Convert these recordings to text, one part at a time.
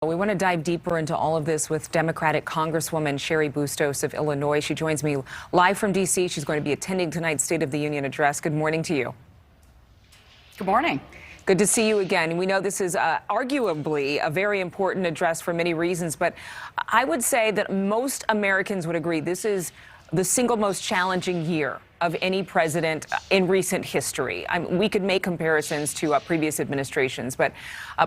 We want to dive deeper into all of this with Democratic Congresswoman Cheri Bustos of Illinois. She joins me live from D.C. She's going to be attending tonight's State of the Union address. Good morning to you. Good morning. Good to see you again. We know this is arguably a very important address for many reasons, but I would say that most Americans would agree this is the single most challenging year of any president in recent history. We could make comparisons to previous administrations, but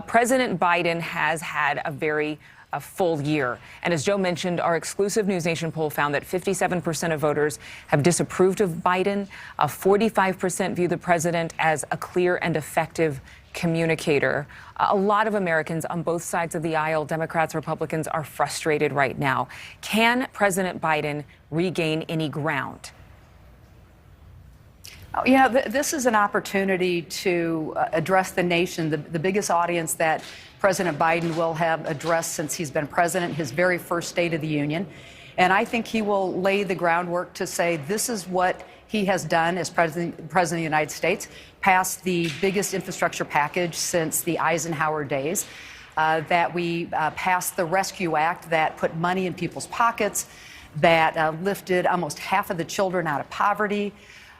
President Biden has had a full year. And as Joe mentioned, our exclusive NewsNation poll found that 57% of voters have disapproved of Biden. 45% view the president as a clear and effective communicator. A lot of Americans on both sides of the aisle, Democrats, Republicans, are frustrated right now. Can President Biden regain any ground? You know, this is an opportunity to address the nation, the biggest audience that President Biden will have addressed since he's been president, his very first State of the Union. And I think he will lay the groundwork to say this is what he has done as president of the United States, passed the biggest infrastructure package since the Eisenhower days, that we passed the Rescue Act that put money in people's pockets, that lifted almost half of the children out of poverty.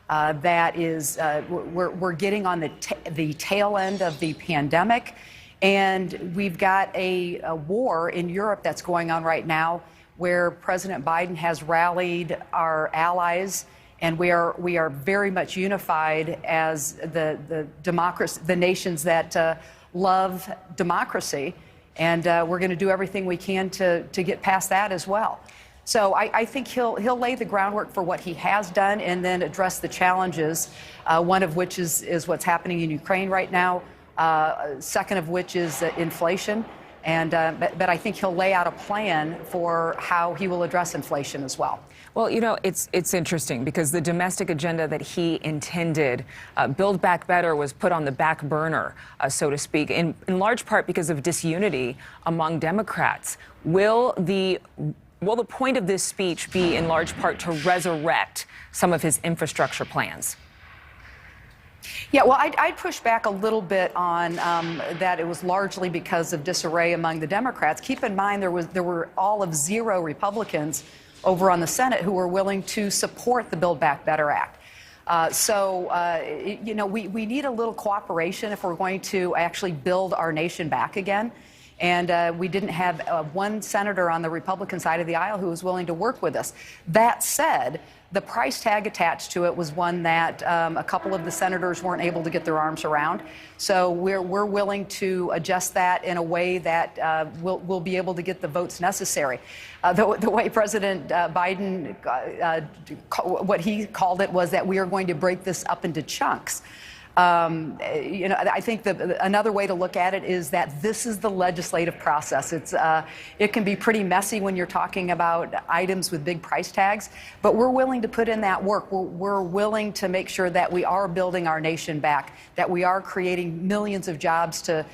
That is, we're getting on the tail end of the pandemic, and we've got a war in Europe that's going on right now, where President Biden has rallied our allies, and we are very much unified as the nations that love democracy, and we're going to do everything we can to get past that as well. So I think he'll lay the groundwork for what he has done and then address the challenges, one of which is what's happening in Ukraine right now, second of which is inflation. And but I think he'll lay out a plan for how he will address inflation as well. Well, you know, it's interesting because the domestic agenda that he intended, Build Back Better, was put on the back burner, so to speak, in large part because of disunity among Democrats. Will the point of this speech be in large part to resurrect some of his infrastructure plans? Yeah, well, I'd push back a little bit on that it was largely because of disarray among the Democrats. Keep in mind there were all of 0 Republicans over on the Senate who were willing to support the Build Back Better Act. You know, we need a little cooperation if we're going to actually build our nation back again. And we didn't have one senator on the Republican side of the aisle who was willing to work with us. That said, the price tag attached to it was one that a couple of the senators weren't able to get their arms around. So we're willing to adjust that in a way that we'll be able to get the votes necessary. The way President Biden, what he called it was that we are going to break this up into chunks. You know, I think another way to look at it is that this is the legislative process. It can be pretty messy when you're talking about items with big price tags, but we're willing to put in that work. We're willing to make sure that we are building our nation back, that we are creating millions of jobs to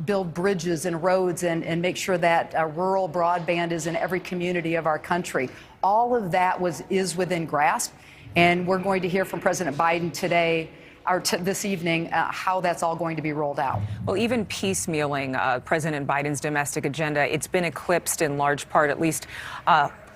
build bridges and roads and make sure that rural broadband is in every community of our country. All of that is within grasp, and we're going to hear from President Biden today or this evening, how that's all going to be rolled out. Well, even piecemealing President Biden's domestic agenda, it's been eclipsed in large part, at least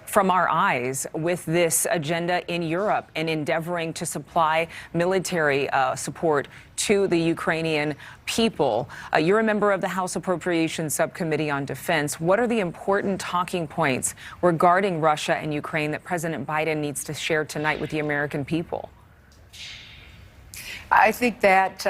from our eyes, with this agenda in Europe and endeavoring to supply military support to the Ukrainian people. You're a member of the House Appropriations Subcommittee on Defense. What are the important talking points regarding Russia and Ukraine that President Biden needs to share tonight with the American people? I think that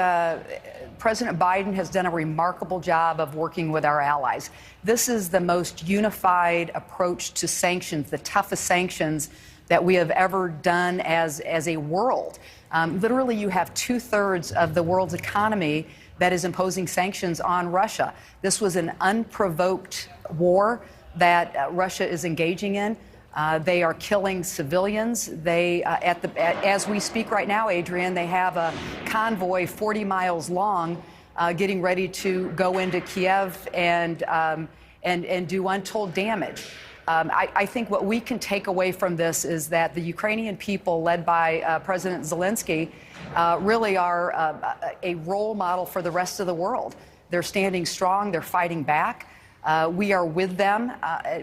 President Biden has done a remarkable job of working with our allies. This is the most unified approach to sanctions, the toughest sanctions that we have ever done as a world. Literally, you have 2/3 of the world's economy that is imposing sanctions on Russia. This was an unprovoked war that Russia is engaging in. They are killing civilians. They, as we speak right now, Adrienne, they have a convoy 40 miles long getting ready to go into Kiev and do untold damage. I think what we can take away from this is that the Ukrainian people, led by President Zelensky, really are a role model for the rest of the world. They're standing strong. They're fighting back. We are with them. Our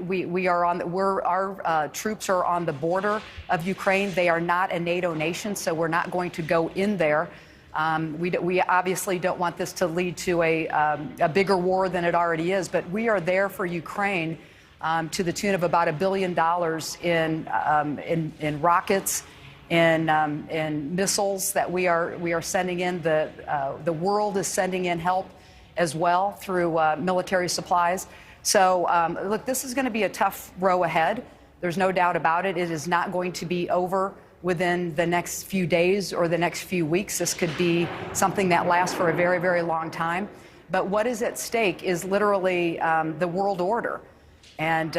troops are on the border of Ukraine. They are not a NATO nation, so we're not going to go in there. We obviously don't want this to lead to a bigger war than it already is, but we are there for Ukraine to the tune of about $1 billion in rockets, in missiles that we are sending in. The world is sending in help as well through military supplies. So look, this is going to be a tough row ahead. There's no doubt about it. It is not going to be over within the next few days or the next few weeks. This could be something that lasts for a very, very long time. But what is at stake is literally the world order. And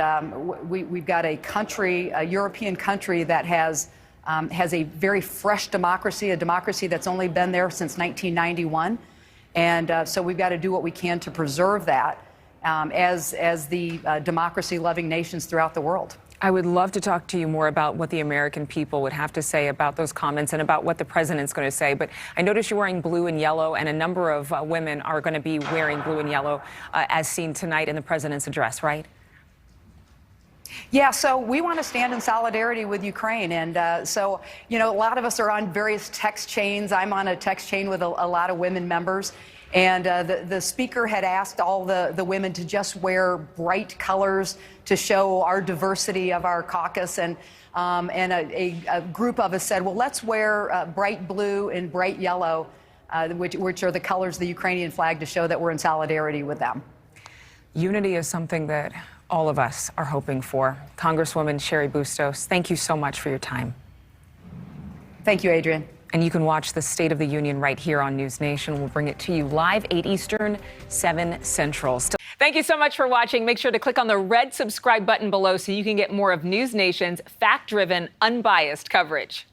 we've got a country, a European country that has a very fresh democracy, a democracy that's only been there since 1991. And so we've got to do what we can to preserve that as the democracy-loving nations throughout the world. I would love to talk to you more about what the American people would have to say about those comments and about what the president's going to say. But I notice you're wearing blue and yellow, and a number of women are going to be wearing blue and yellow as seen tonight in the president's address, right? Yeah, so we want to stand in solidarity with Ukraine. And so, you know, a lot of us are on various text chains. I'm on a text chain with a lot of women members. And the speaker had asked all the women to just wear bright colors to show our diversity of our caucus. And a group of us said, well, let's wear bright blue and bright yellow, which are the colors of the Ukrainian flag, to show that we're in solidarity with them. Unity is something that all of us are hoping for. Congresswoman Cheri Bustos, thank you so much for your time. Thank you, Adrienne. And you can watch the State of the Union right here on NewsNation. We'll bring it to you live, 8 Eastern, 7 Central. Thank you so much for watching. Make sure to click on the red subscribe button below so you can get more of NewsNation's fact-driven, unbiased coverage.